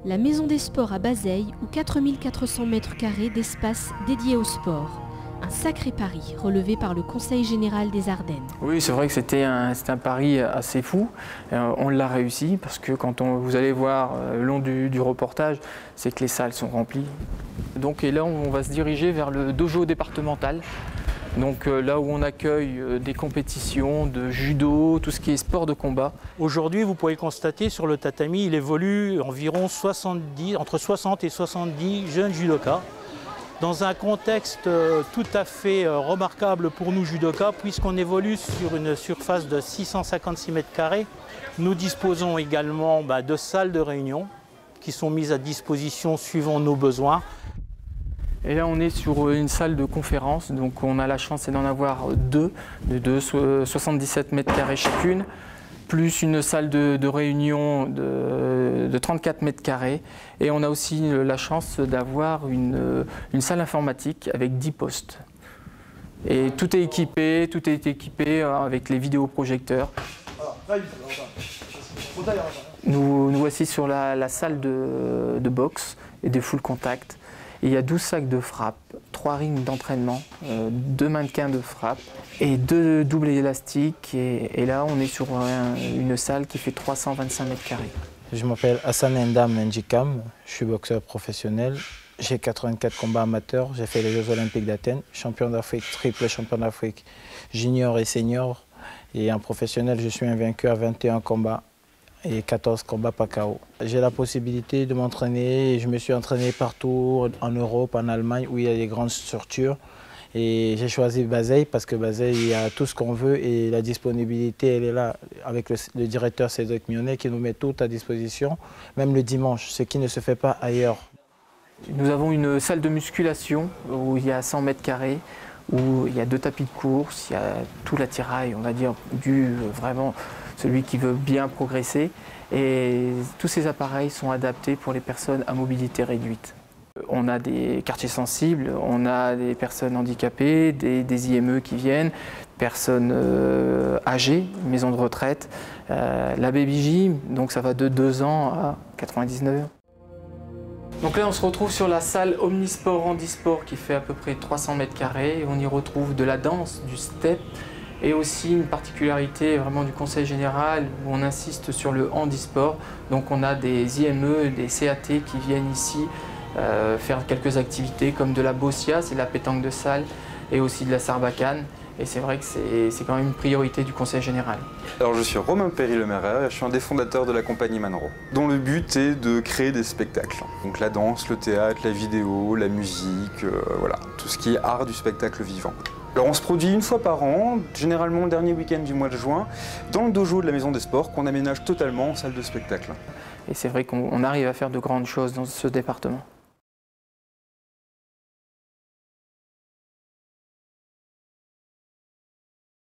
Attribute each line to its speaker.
Speaker 1: La Maison des Sports à Bazeilles, où 4400 m² d'espace dédié au sport. Un sacré pari relevé par le Conseil général des Ardennes.
Speaker 2: Oui, c'est vrai que c'était un pari assez fou. On l'a réussi parce que quand vous allez voir le long du reportage, c'est que les salles sont remplies. Donc, et là, on va se diriger vers le dojo départemental. Donc là où on accueille des compétitions de judo, tout ce qui est sport de combat.
Speaker 3: Aujourd'hui, vous pouvez constater sur le tatami, il évolue environ entre 60 et 70 jeunes judokas. Dans un contexte tout à fait remarquable pour nous judokas, puisqu'on évolue sur une surface de 656 m². Nous disposons également de salles de réunion qui sont mises à disposition suivant nos besoins.
Speaker 2: Et là, on est sur une salle de conférence, donc on a la chance d'en avoir deux, 77 m² chacune, plus une salle de réunion de 34 m². Et on a aussi la chance d'avoir une salle informatique avec 10 postes. Et tout est équipé avec les vidéoprojecteurs. Nous voici sur la salle de boxe et des full contact. Il y a 12 sacs de frappe, 3 rings d'entraînement, 2 mannequins de frappe et 2 doubles élastiques. Et là, on est sur une salle qui fait 325 m².
Speaker 4: Je m'appelle Hassan Endam Njikam, je suis boxeur professionnel. J'ai 84 combats amateurs, j'ai fait les Jeux Olympiques d'Athènes, champion d'Afrique, triple champion d'Afrique, junior et senior. Et en professionnel, je suis invaincu à 21 combats et 14 combats par KO. J'ai la possibilité de m'entraîner et je me suis entraîné partout en Europe, en Allemagne où il y a des grandes structures. Et j'ai choisi Bazeilles parce que Bazeilles, il y a tout ce qu'on veut et la disponibilité, elle est là avec le directeur Cédric Mionnet qui nous met tout à disposition, même le dimanche, ce qui ne se fait pas ailleurs.
Speaker 2: Nous avons une salle de musculation où il y a 100 m², où il y a 2 tapis de course, il y a tout l'attirail, on va dire, vraiment celui qui veut bien progresser. Et tous ces appareils sont adaptés pour les personnes à mobilité réduite. On a des quartiers sensibles, on a des personnes handicapées, des IME qui viennent, personnes âgées, maisons de retraite, la baby gym, donc ça va de 2 ans à 99 ans. Donc là, on se retrouve sur la salle Omnisport Handisport qui fait à peu près 300 m². On y retrouve de la danse, du step et aussi une particularité vraiment du Conseil général où on insiste sur le handisport. Donc on a des IME, des CAT qui viennent ici faire quelques activités comme de la boccia, c'est la pétanque de salle, et aussi de la sarbacane. Et c'est vrai que c'est quand même une priorité du Conseil général.
Speaker 5: Alors je suis Romain Perry-Lemaire et je suis un des fondateurs de la compagnie Manro, dont le but est de créer des spectacles. Donc la danse, le théâtre, la vidéo, la musique, voilà, tout ce qui est art du spectacle vivant. Alors on se produit une fois par an, généralement le dernier week-end du mois de juin, dans le dojo de la Maison des Sports qu'on aménage totalement en salle de spectacle.
Speaker 2: Et c'est vrai qu'on arrive à faire de grandes choses dans ce département.